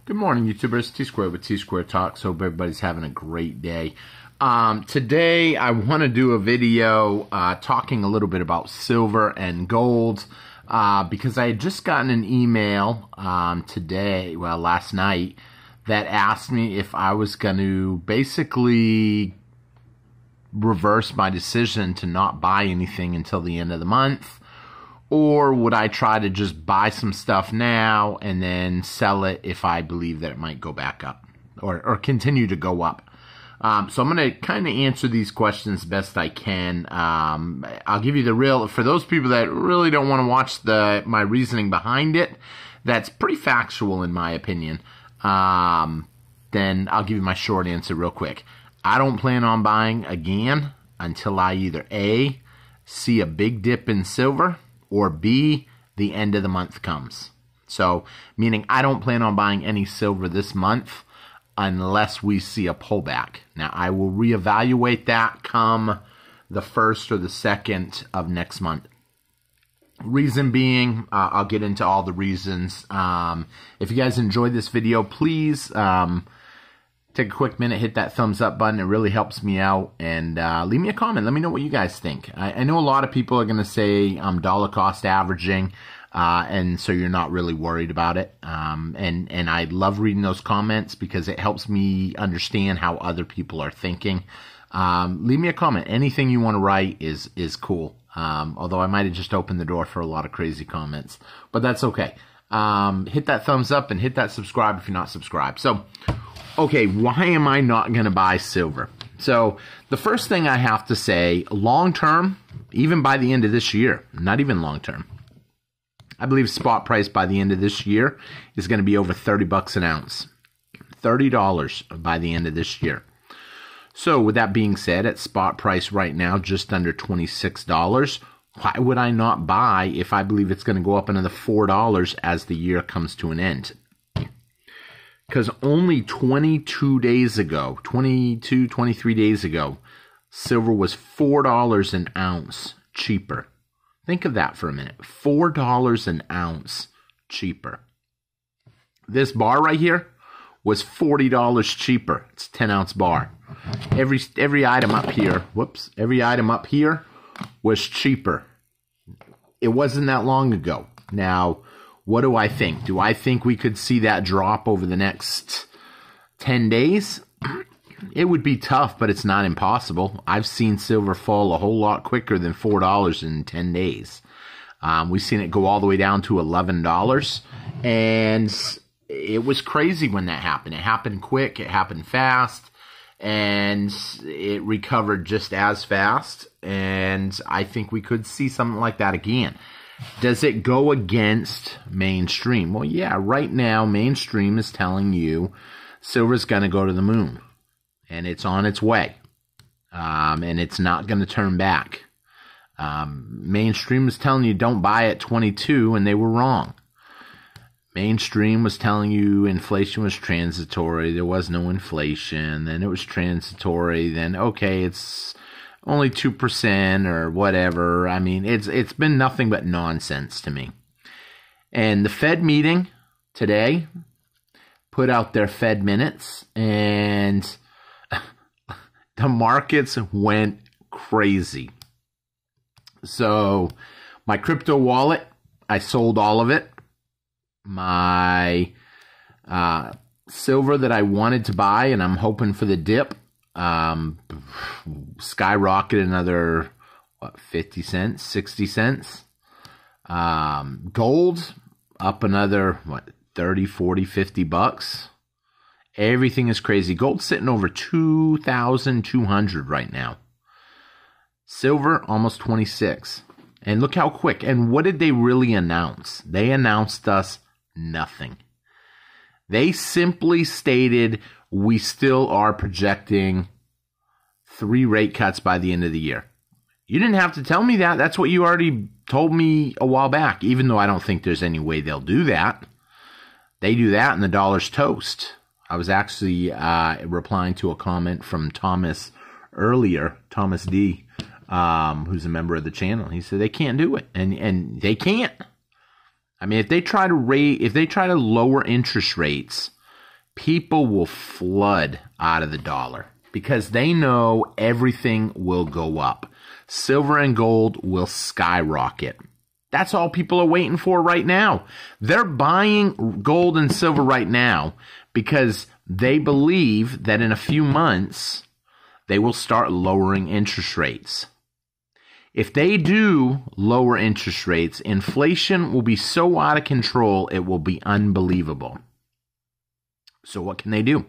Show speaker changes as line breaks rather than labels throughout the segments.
Good morning, YouTubers. T-Squared with T-Squared Talks. Hope everybody's having a great day. Today, I want to do a video talking a little bit about silver and gold because I had just gotten an email last night, that asked me if I was going to basically reverse my decision to not buy anything until the end of the month. Or would I try to just buy some stuff now and then sell it if I believe that it might go back up or continue to go up? So I'm going to kind of answer these questions best I can. I'll give you the real, for those people that really don't want to watch my reasoning behind it, that's pretty factual in my opinion. Then I'll give you my short answer real quick. I don't plan on buying again until I either A, see a big dip in silver, or B, the end of the month comes. So, meaning I don't plan on buying any silver this month unless we see a pullback. Now, I will reevaluate that come the 1st or the 2nd of next month. Reason being, I'll get into all the reasons. If you guys enjoyed this video, please take a quick minute, hit that thumbs up button. It really helps me out. And leave me a comment. Let me know what you guys think. I know a lot of people are going to say I'm dollar cost averaging, and so you're not really worried about it. And I love reading those comments because it helps me understand how other people are thinking. Leave me a comment. Anything you want to write is cool. Although I might have just opened the door for a lot of crazy comments. But that's okay. Hit that thumbs up and hit that subscribe if you're not subscribed. So, okay, why am I not going to buy silver? So, the first thing I have to say, long term, even by the end of this year, not even long term, I believe spot price by the end of this year is going to be over 30 bucks an ounce. $30 by the end of this year. So, with that being said, at spot price right now, just under $26, why would I not buy if I believe it's going to go up another $4 as the year comes to an end? Because only 22 days ago, 23 days ago, silver was $4 an ounce cheaper. Think of that for a minute. $4 an ounce cheaper. This bar right here was $40 cheaper. It's a 10-ounce bar. Every item up here, every item up here was cheaper. It wasn't that long ago. Now, what do I think? Do I think we could see that drop over the next 10 days? It would be tough, but it's not impossible. I've seen silver fall a whole lot quicker than $4 in 10 days. We've seen it go all the way down to $11. And it was crazy when that happened. It happened quick. It happened fast. And it recovered just as fast. And I think we could see something like that again. Does it go against mainstream? Well, yeah, right now, mainstream is telling you silver's going to go to the moon. And it's on its way. And it's not going to turn back. Mainstream is telling you don't buy at 22, and they were wrong. Mainstream was telling you inflation was transitory. There was no inflation. Then it was transitory. Then, okay, it's only 2% or whatever. I mean, it's been nothing but nonsense to me. And the Fed meeting today put out their Fed minutes, and the markets went crazy. So my crypto wallet, I sold all of it. My silver that I wanted to buy, and I'm hoping for the dip, skyrocketed another, 50 cents, 60 cents. Gold up another, 30, 40, 50 bucks. Everything is crazy. Gold's sitting over 2,200 right now. Silver, almost 26. And look how quick. And what did they really announce? They announced us nothing. They simply stated we still are projecting 3 rate cuts by the end of the year. You didn't have to tell me that. That's what you already told me a while back, even though I don't think there's any way they'll do that. They do that and the dollar's toast. I was actually replying to a comment from Thomas earlier, Thomas D., who's a member of the channel. He said they can't do it, and they can't. I mean, if they try to lower interest rates people will flood out of the dollar because they know everything will go up. Silver and gold will skyrocket. That's all people are waiting for right now. They're buying gold and silver right now because they believe that in a few months, they will start lowering interest rates. If they do lower interest rates, inflation will be so out of control, it will be unbelievable. So what can they do?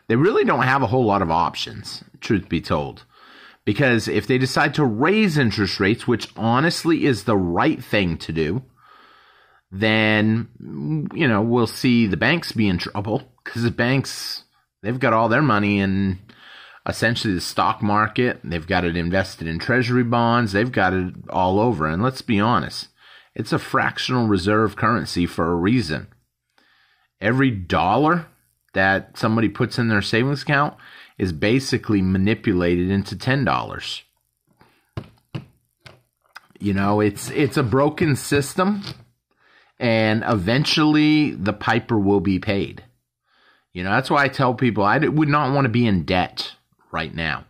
They really don't have a whole lot of options, truth be told. Because if they decide to raise interest rates, which honestly is the right thing to do, then, we'll see the banks be in trouble. Because the banks, they've got all their money in essentially the stock market. They've got it invested in treasury bonds. They've got it all over. And let's be honest, it's a fractional reserve currency for a reason. Every dollar that somebody puts in their savings account is basically manipulated into $10. It's a broken system, and eventually the piper will be paid. That's why I tell people I would not want to be in debt right now.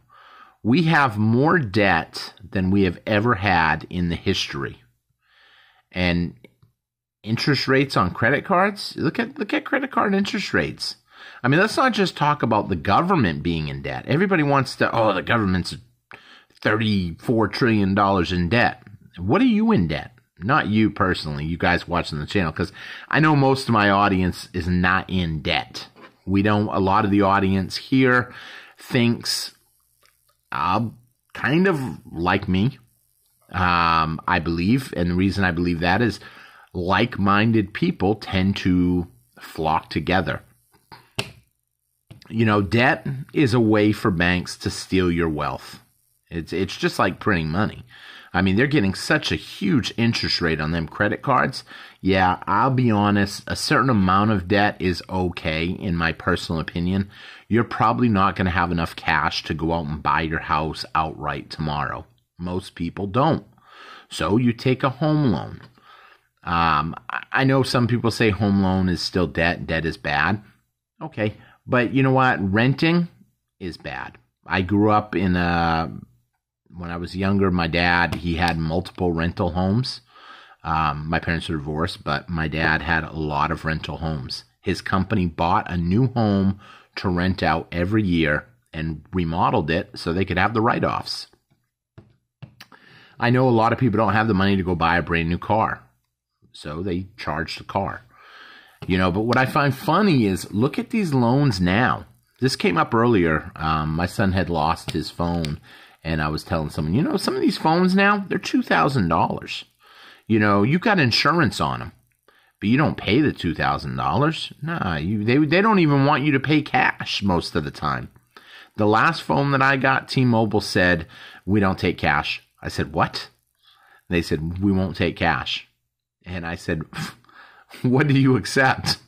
We have more debt than we have ever had in the history. And interest rates on credit cards, look at credit card interest rates. I mean, let's not just talk about the government being in debt. Everybody wants to, the government's $34 trillion in debt. What are you in debt? Not you personally, you guys watching the channel, because I know most of my audience is not in debt. A lot of the audience here thinks kind of like me, I believe. And the reason I believe that is like-minded people tend to flock together. Debt is a way for banks to steal your wealth. It's just like printing money. I mean, they're getting such a huge interest rate on them credit cards. Yeah, I'll be honest, a certain amount of debt is okay, in my personal opinion. You're probably not going to have enough cash to go out and buy your house outright tomorrow. Most people don't. So you take a home loan. I know some people say home loan is still debt. Debt is bad. Okay. But you know what? Renting is bad. I grew up when I was younger, my dad, he had multiple rental homes. My parents were divorced, but my dad had a lot of rental homes. His company bought a new home to rent out every year and remodeled it so they could have the write-offs. I know a lot of people don't have the money to go buy a brand new car, so they charge the car. But what I find funny is, look at these loans now. This came up earlier. My son had lost his phone, and I was telling someone, some of these phones now, they're $2,000. You got insurance on them, but you don't pay the $2,000. Nah, they don't even want you to pay cash most of the time. The last phone that I got, T-Mobile said, we don't take cash. I said, what? They said, we won't take cash. And I said, what do you accept?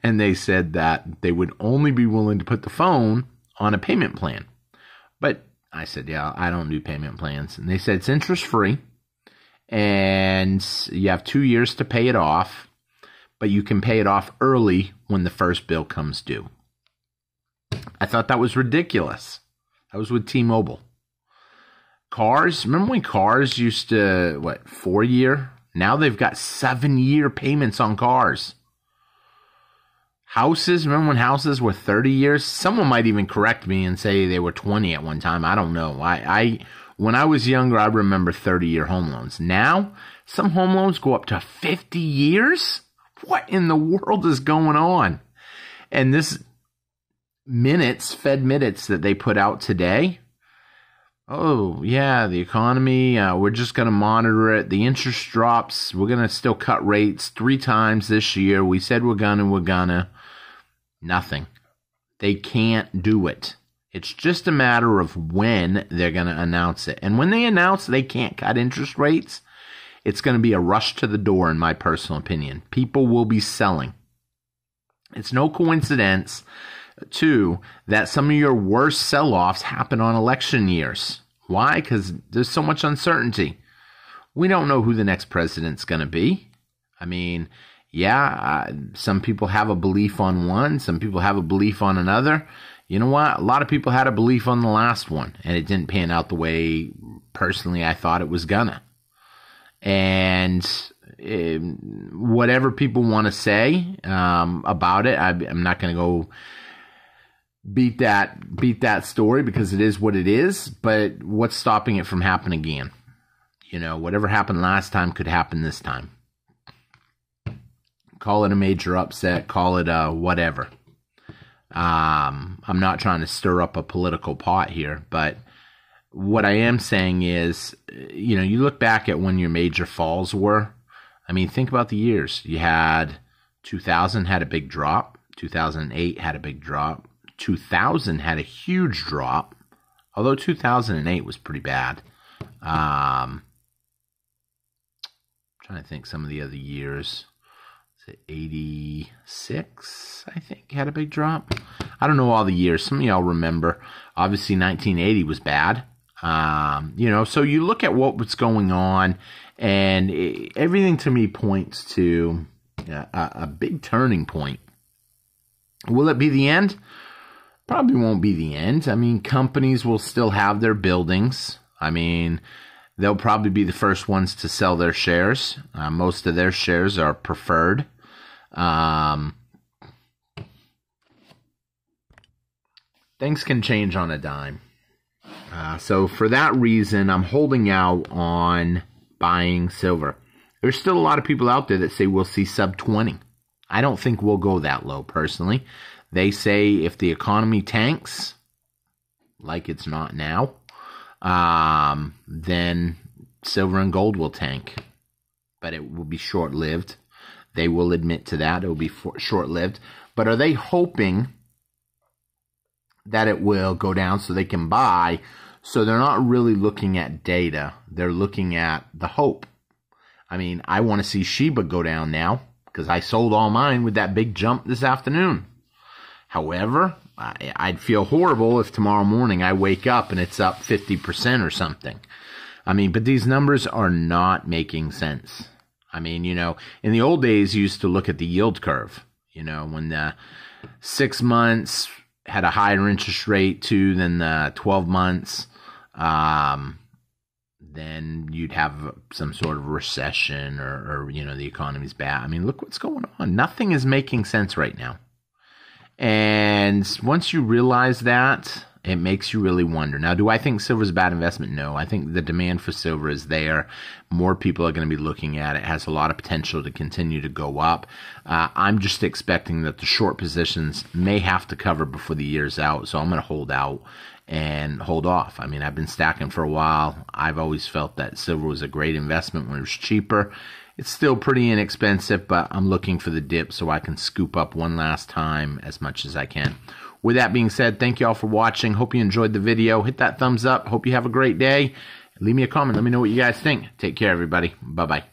And they said that they would only be willing to put the phone on a payment plan. But I said, yeah, I don't do payment plans. And they said it's interest free, and you have 2 years to pay it off, but you can pay it off early when the first bill comes due. I thought that was ridiculous. That was with T-Mobile. Cars, remember when cars used to, 4-year? Now they've got 7-year payments on cars. Houses, remember when houses were 30 years? Someone might even correct me and say they were 20 at one time. I don't know. When I was younger, I remember 30-year home loans. Now, some home loans go up to 50 years? What in the world is going on? And this Fed minutes that they put out today, oh, yeah, the economy, we're just going to monitor it. The interest drops. We're going to still cut rates 3 times this year. We said we're gonna. Nothing. They can't do it. It's just a matter of when they're going to announce it. And when they announce they can't cut interest rates, it's going to be a rush to the door, in my personal opinion. People will be selling. It's no coincidence, too, that some of your worst sell-offs happen on election years. Why? Because there's so much uncertainty. We don't know who the next president's going to be. I mean, Yeah, some people have a belief on one. Some people have a belief on another. You know what? A lot of people had a belief on the last one, and it didn't pan out the way, personally, I thought it was gonna. And whatever people want to say about it, I'm not going to go beat that story, because it is what it is. But what's stopping it from happening again? You know, whatever happened last time could happen this time. Call it a major upset, call it a whatever. I'm not trying to stir up a political pot here, but what I am saying is, you know, you look back at when your major falls were. I mean, think about the years. You had 2000 had a big drop. 2008 had a big drop. 2000 had a huge drop, although 2008 was pretty bad. Trying to think some of the other years. 86, I think, had a big drop. I don't know all the years. Some of y'all remember. Obviously, 1980 was bad. You know, so you look at what was going on, and everything to me points to a big turning point. Will it be the end? Probably won't be the end. I mean, companies will still have their buildings. I mean, they'll probably be the first ones to sell their shares. Most of their shares are preferred. Things can change on a dime. So for that reason, I'm holding out on buying silver. There's still a lot of people out there that say we'll see sub 20. I don't think we'll go that low, personally. They say if the economy tanks, like it's not now, then silver and gold will tank. But it will be short-lived. They will admit to that. It will be short-lived. But are they hoping that it will go down so they can buy? So they're not really looking at data. They're looking at the hope. I mean, I want to see Sheba go down now, because I sold all mine with that big jump this afternoon. However, I'd feel horrible if tomorrow morning I wake up and it's up 50% or something. I mean, but these numbers are not making sense. I mean, you know, in the old days, you used to look at the yield curve. You know, when the 6 months had a higher interest rate too than the 12 months, then you'd have some sort of recession, or you know, the economy's bad. I mean, look what's going on. Nothing is making sense right now. And once you realize that, it makes you really wonder. Now, do I think silver is a bad investment? No. I think the demand for silver is there. More people are going to be looking at it. It has a lot of potential to continue to go up. I'm just expecting that the short positions may have to cover before the year's out. So I'm going to hold out and hold off. I mean, I've been stacking for a while. I've always felt that silver was a great investment when it was cheaper. It's still pretty inexpensive, but I'm looking for the dip so I can scoop up one last time as much as I can. With that being said, thank you all for watching. Hope you enjoyed the video. Hit that thumbs up. Hope you have a great day. Leave me a comment. Let me know what you guys think. Take care, everybody. Bye-bye.